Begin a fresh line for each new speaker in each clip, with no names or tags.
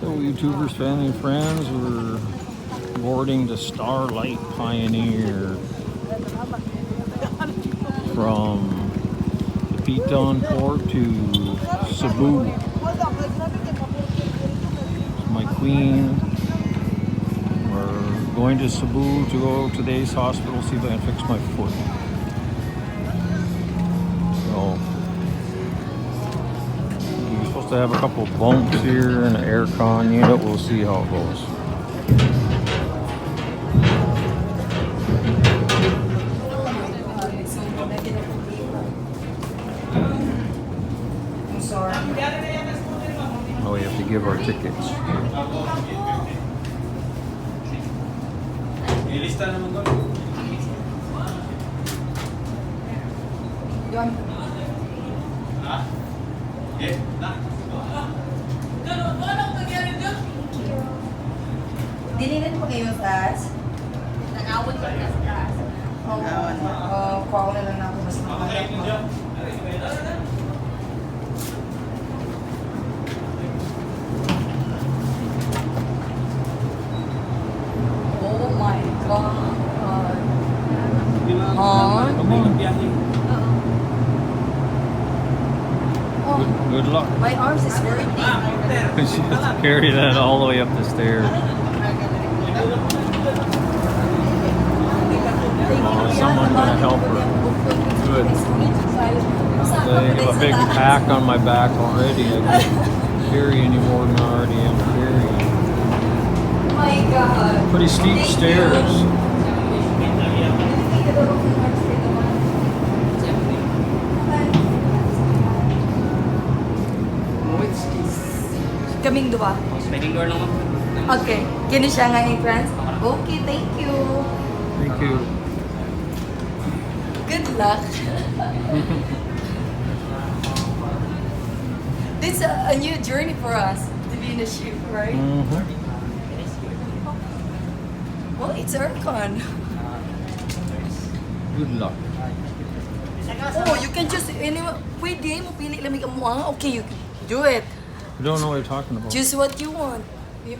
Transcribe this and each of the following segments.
Hello YouTubers, family and friends. We're boarding the Starlight Pioneer from the Piton port to Cebu. It's my queen. We're going to Cebu to go to today's hospital, see if I can fix my foot. So we're supposed to have a couple of bumps here and an aircon unit. We'll see how it goes. Oh, we have to give our tickets.
Dilinan po kayo taas?
Nag-awat ko na sa taas.
Kuha ko na lang ako mas makakaya. Oh my God.
Good luck.
My arms is very deep.
She has to carry that all the way up the stairs. Oh, someone's gonna help her. Good. I have a big pack on my back already. I can't carry any more than I already am carrying.
Oh my God.
Pretty steep stairs.
Kaming dua.
Sliding door lang mo.
Okay. Kini siya nga in France? Okay, thank you.
Thank you.
Good luck. It's a new journey for us to be in a ship, right? Well, it's aircon.
Good luck.
Oh, you can just anyway. Pwede mo pili lang mo. Okay, you can do it.
You don't know what you're talking about.
Choose what you want.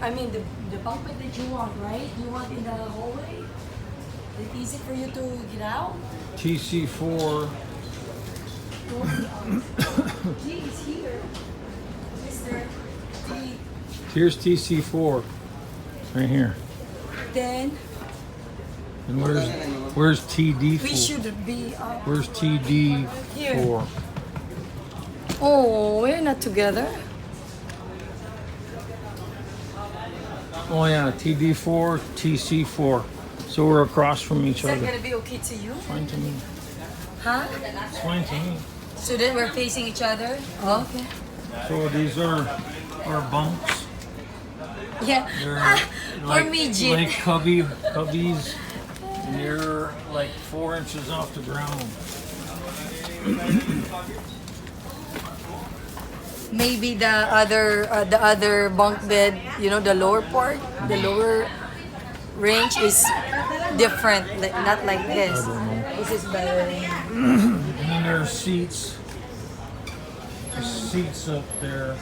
I mean, the bunk bed that you want, right? You want in the hallway? Is it easy for you to get out?
TC4.
G is here. Mr. T.
Here's TC4. Right here.
Then
And where's TD4?
we should be up.
Where's TD4?
Here. Oh, we're not together.
Oh yeah, TD4, TC4. So we're across from each
Is that
other.
gonna be okay to you?
Fine to me.
Huh?
It's fine to me.
So then we're facing each other? Okay.
So these are our bunks.
Yeah.
They're
For me, Jim.
like cubbies. And they're like 4 inches off the ground.
Maybe the other bunk bed, you know, the lower part, the lower range is different, not like this.
I don't know.
This is better.
And then there's seats. There's seats up there.